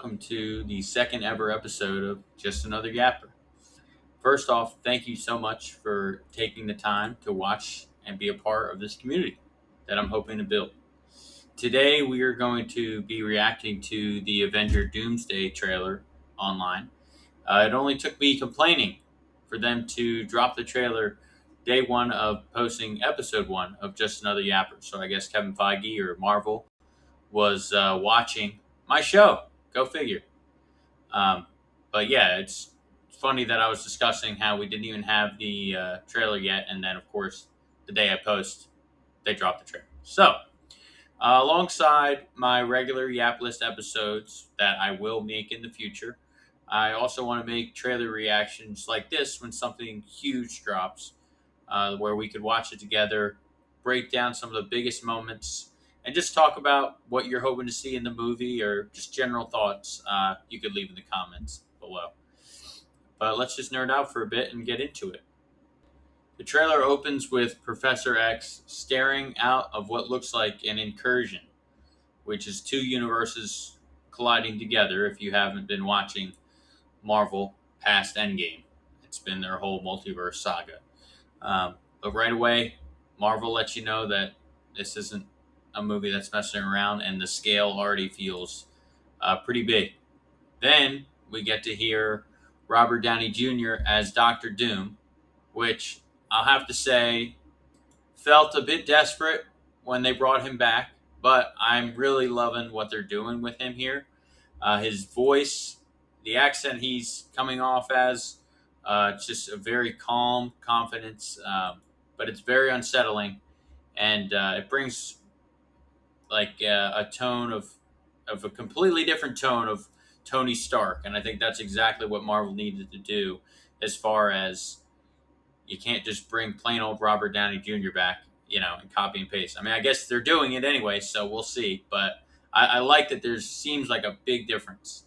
welcome to the second ever episode of Just Another Yapper. First off, thank you so much for taking the time to watch and be a part of this community that I'm hoping to build. Today, we are going to be reacting to the Avengers Doomsday trailer online. It only took me complaining for them to drop the trailer day one of posting episode one of Just Another Yapper. So I guess Kevin Feige or Marvel was watching my show. Go figure. Um, but yeah, it's funny that I was discussing how we didn't even have the trailer yet, and then of course the day I post, they dropped the trailer. So alongside my regular Yap List episodes that I will make in the future, I also want to make trailer reactions like this when something huge drops, where we could watch it together, break down some of the biggest moments, and just talk about what you're hoping to see in the movie or just general thoughts. You could leave in the comments below. But let's just nerd out for a bit and get into it. The trailer opens with Professor X staring out of what looks like an incursion, which is two universes colliding together. If you haven't been watching Marvel past Endgame, it's been their whole multiverse saga. But right away, Marvel lets you know that this isn't a movie that's messing around, and the scale already feels pretty big. Then we get to hear Robert Downey Jr. as Doctor Doom, which I'll have to say felt a bit desperate when they brought him back, but I'm really loving what they're doing with him here. His voice, the accent he's coming off as, it's just a very calm confidence, but it's very unsettling, and it brings like a tone of a completely different tone of Tony Stark, and I think that's exactly what Marvel needed to do. As far as you can't just bring plain old Robert Downey Jr. back, and copy and paste. I mean, I guess they're doing it anyway, so we'll see. But I like that there seems like a big difference.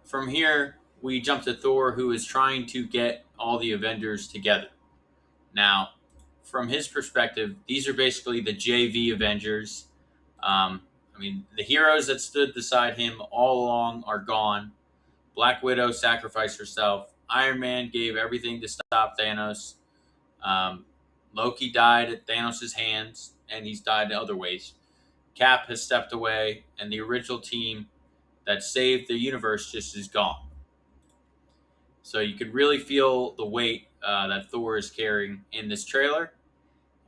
From here, we jump to Thor, who is trying to get all the Avengers together. Now, from his perspective, these are basically the JV Avengers. The heroes that stood beside him all along are gone. Black Widow sacrificed herself. Iron Man gave everything to stop Thanos. Loki died at Thanos' hands, and he's died in other ways. Cap has stepped away, and the original team that saved the universe just is gone. So you could really feel the weight that Thor is carrying in this trailer,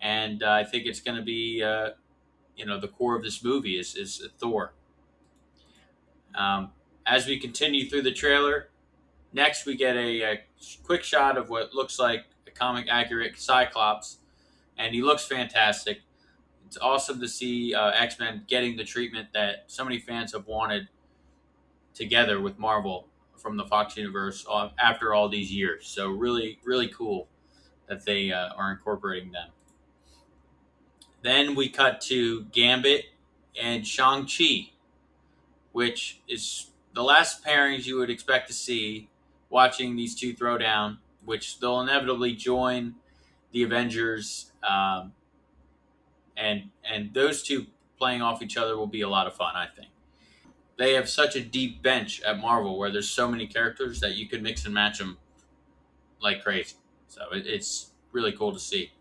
and I think it's going to be, the core of this movie is Thor. As we continue through the trailer, next we get a quick shot of what looks like a comic accurate Cyclops, and he looks fantastic. It's awesome to see X-Men getting the treatment that so many fans have wanted together with Marvel from the Fox universe after all these years. So really, really cool that they are incorporating them. Then we cut to Gambit and Shang-Chi, which is the last pairings you would expect to see watching these two throw down, which they'll inevitably join the Avengers, and those two playing off each other will be a lot of fun, I think. They have such a deep bench at Marvel where there's so many characters that you could mix and match them like crazy. So it's really cool to see.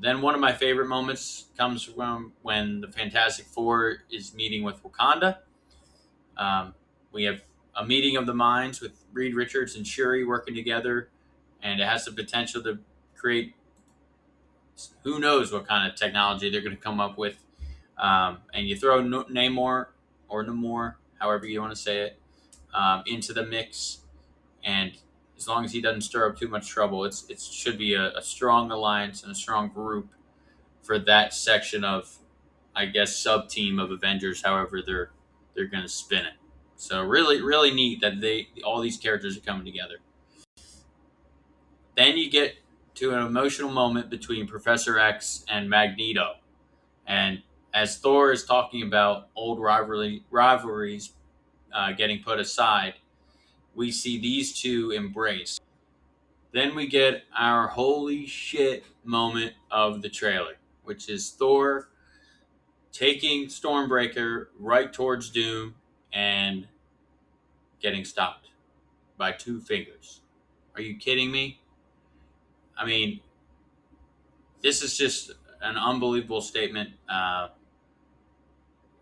Then one of my favorite moments comes from when the Fantastic Four is meeting with Wakanda. We have a meeting of the minds with Reed Richards and Shuri working together, and it has the potential to create who knows what kind of technology they're going to come up with. And you throw Namor or Namor, however you want to say it, into the mix, and as long as he doesn't stir up too much trouble, it should be a strong alliance and a strong group for that section of, I guess, sub team of Avengers. However, they're going to spin it. So really, really neat that all these characters are coming together. Then you get to an emotional moment between Professor X and Magneto, and as Thor is talking about old rivalries getting put aside, we see these two embrace. Then we get our holy shit moment of the trailer, which is Thor taking Stormbreaker right towards Doom and getting stopped by two fingers. Are you kidding me? I mean, this is just an unbelievable statement, and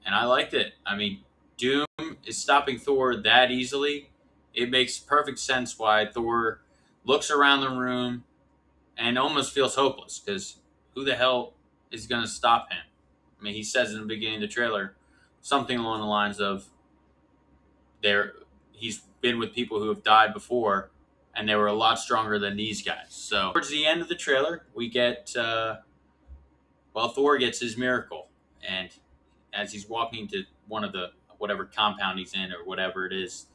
I liked it. I mean, Doom is stopping Thor that easily. It makes perfect sense why Thor looks around the room and almost feels hopeless because who the hell is going to stop him? I mean, he says in the beginning of the trailer something along the lines of there he's been with people who have died before and they were a lot stronger than these guys. So towards the end of the trailer, we get Thor gets his miracle, and as he's walking to one of the whatever compound he's in or whatever it is,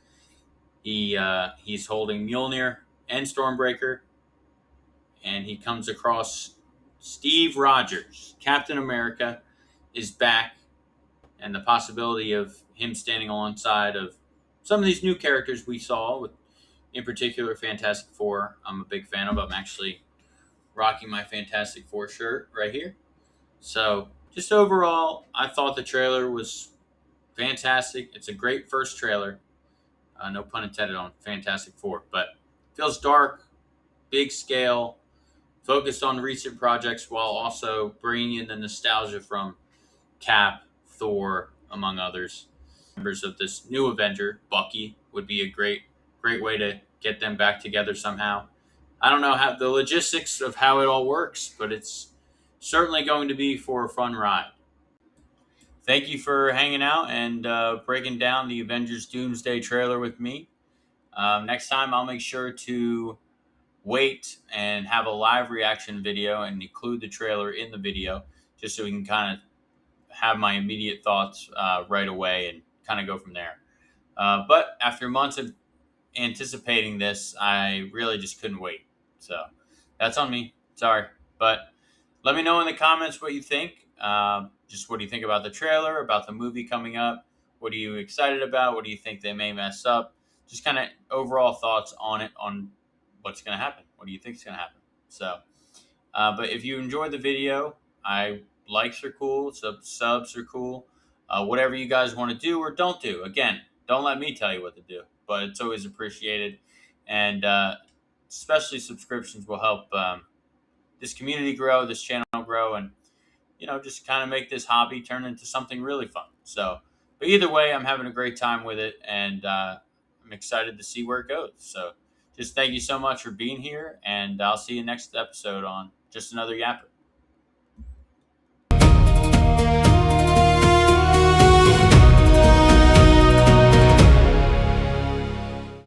he's holding Mjolnir and Stormbreaker, and he comes across Steve Rogers. Captain America is back, and the possibility of him standing alongside of some of these new characters we saw, with in particular Fantastic Four. I'm a big fan of. I'm actually rocking my Fantastic Four shirt right here. So, just overall, I thought the trailer was fantastic. It's a great first trailer. No pun intended on Fantastic Four, but feels dark, big scale, focused on recent projects while also bringing in the nostalgia from Cap, Thor, among others. Members of this new Avenger, Bucky, would be a great way to get them back together somehow. I don't know how the logistics of how it all works, but it's certainly going to be for a fun ride. Thank you for hanging out and breaking down the Avengers Doomsday trailer with me. Next time, I'll make sure to wait and have a live reaction video and include the trailer in the video just so we can kind of have my immediate thoughts right away and kind of go from there. But after months of anticipating this, I really just couldn't wait. So that's on me. Sorry. But let me know in the comments what you think. Just what do you think about the trailer, about the movie coming up? What are you excited about? What do you think they may mess up? Just kind of overall thoughts on it, on what's going to happen. What do you think is going to happen? So, but if you enjoyed the video, likes are cool, subs are cool. Whatever you guys want to do or don't do. Again, don't let me tell you what to do, but it's always appreciated. And especially subscriptions will help this community grow, this channel grow, and just kind of make this hobby turn into something really fun. So, but either way, I'm having a great time with it, and I'm excited to see where it goes. So, just thank you so much for being here, and I'll see you next episode on Just Another Yapper.